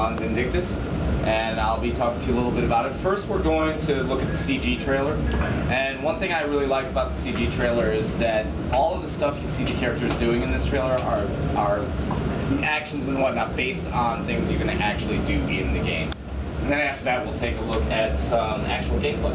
on Vindictus, and I'll be talking to you a little bit about it. First, we're going to look at the CG trailer, and one thing I really like about the CG trailer is that all of the stuff you see the characters doing in this trailer are actions and whatnot based on things you're going to actually do in the game. And then after that, we'll take a look at some actual gameplay.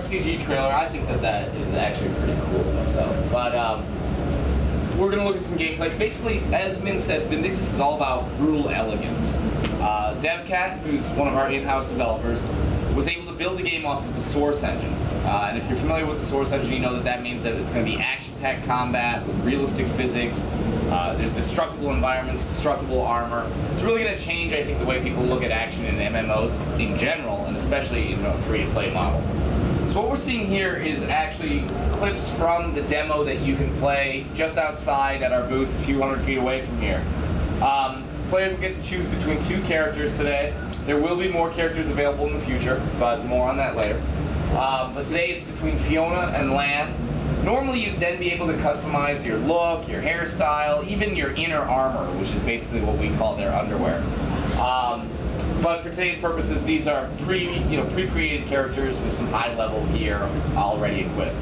CG trailer. I think that is actually pretty cool myself. But we're going to look at some gameplay. Basically, as Min said, Vindictus is all about brutal elegance. DevCat, who's one of our in-house developers, was able to build the game off of the Source engine. And if you're familiar with the Source engine, you know that means that it's going to be action-packed combat with realistic physics. There's destructible environments, destructible armor. It's really going to change, I think, the way people look at action in MMOs in general, and especially in a free-to-play model. So what we're seeing here is actually clips from the demo that you can play just outside at our booth a few hundred feet away from here. Players will get to choose between two characters today. There will be more characters available in the future, but more on that later. But today it's between Fiona and Lan. Normally you'd then be able to customize your look, your hairstyle, even your inner armor, which is basically what we call their underwear. But for today's purposes, these are pre-created characters with some high-level gear already equipped.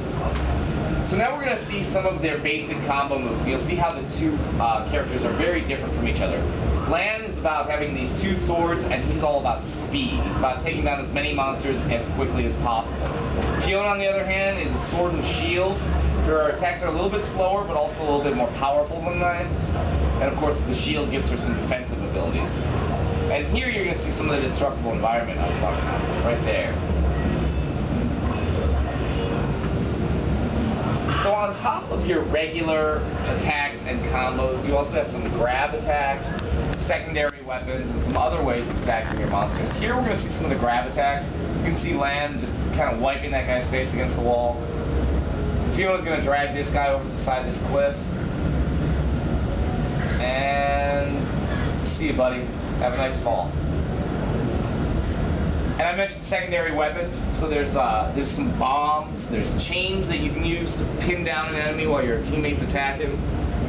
So now we're going to see some of their basic combo moves. And you'll see how the two characters are very different from each other. Lan is about having these two swords, and he's all about speed. He's about taking down as many monsters as quickly as possible. Fiona, on the other hand, is a sword and shield. Her attacks are a little bit slower, but also a little bit more powerful than Lan's. And of course, the shield gives her some defensive abilities. And here you're going to see some of the destructible environment I was talking about, right there. So on top of your regular attacks and combos, you also have some grab attacks, secondary weapons, and some other ways of attacking your monsters. Here we're going to see some of the grab attacks. You can see Lan just kind of wiping that guy's face against the wall. Fiona's going to drag this guy over the side of this cliff. And see you, buddy. Have a nice fall. And I mentioned secondary weapons, so there's some bombs, there's chains that you can use to pin down an enemy while your teammates attack him,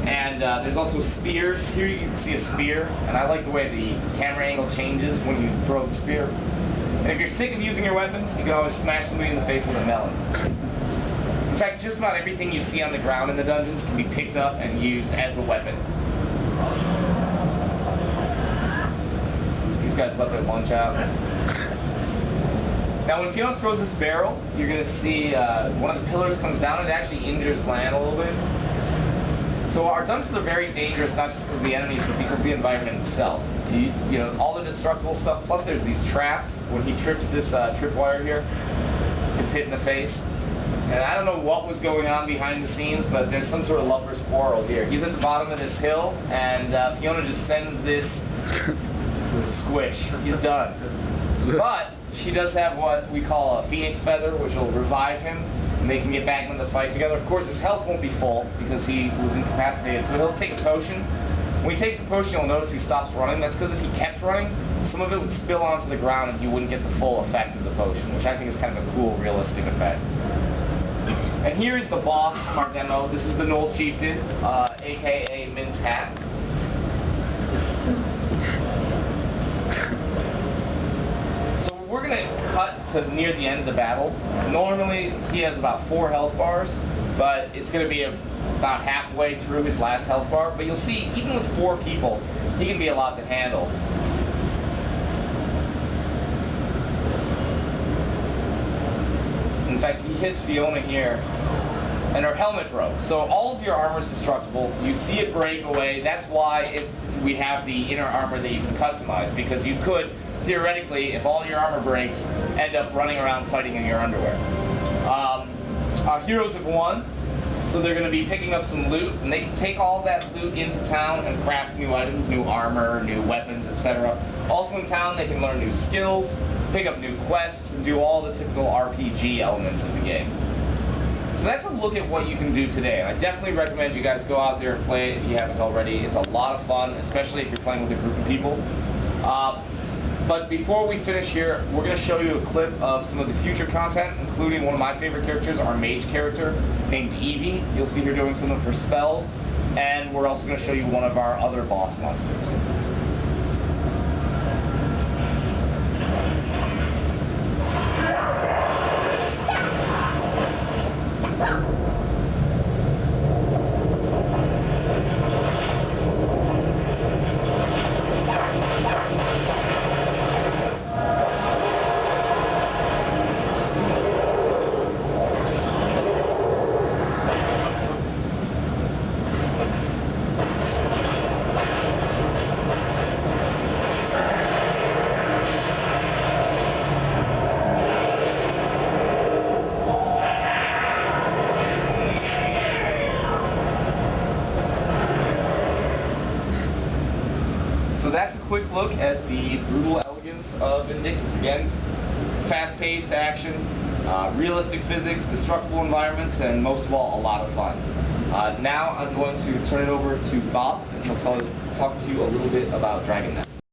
and there's also spears. Here you can see a spear, and I like the way the camera angle changes when you throw the spear. And if you're sick of using your weapons, you can always smash somebody in the face with a melon. In fact, just about everything you see on the ground in the dungeons can be picked up and used as a weapon. These guys about to lunch out. Now when Fiona throws this barrel, you're going to see one of the pillars comes down and it actually injures Lan a little bit. So our dungeons are very dangerous, not just because of the enemies, but because of the environment itself. You know, all the destructible stuff, plus there's these traps. When he trips this tripwire here, it's hit in the face. And I don't know what was going on behind the scenes, but there's some sort of lover's quarrel here. He's at the bottom of this hill, and Fiona just sends this squish. He's done. But she does have what we call a phoenix feather, which will revive him, and they can get back into the fight together. Of course, his health won't be full because he was incapacitated, so he'll take a potion. When he takes the potion, you'll notice he stops running. That's because if he kept running, some of it would spill onto the ground and you wouldn't get the full effect of the potion, which I think is kind of a cool, realistic effect. And here is the boss from our demo. This is the Knoll Chieftain, aka Min's hat. we're going to cut to near the end of the battle. Normally, he has about 4 health bars, but it's going to be about halfway through his last health bar. But you'll see, even with 4 people, he can be a lot to handle. In fact, he hits Fiona here, and her helmet broke. So all of your armor is destructible. You see it break away. That's why we have the inner armor that you can customize, because you could, theoretically, if all your armor breaks, end up running around fighting in your underwear. Our heroes have won, so they're going to be picking up some loot, and they can take all that loot into town and craft new items, new armor, new weapons, etc. Also in town, they can learn new skills, pick up new quests, and do all the typical RPG elements of the game. So that's a look at what you can do today. I definitely recommend you guys go out there and play it if you haven't already. It's a lot of fun, especially if you're playing with a group of people. But before we finish here, we're going to show you a clip of some of the future content, including one of my favorite characters, our mage character, named Evie. You'll see her doing some of her spells, and we're also going to show you one of our other boss monsters. So that's a quick look at the brutal elegance of Vindictus. Again, fast-paced action, realistic physics, destructible environments, and most of all, a lot of fun. Now I'm going to turn it over to Bob, and he'll talk to you a little bit about Dragon Nest.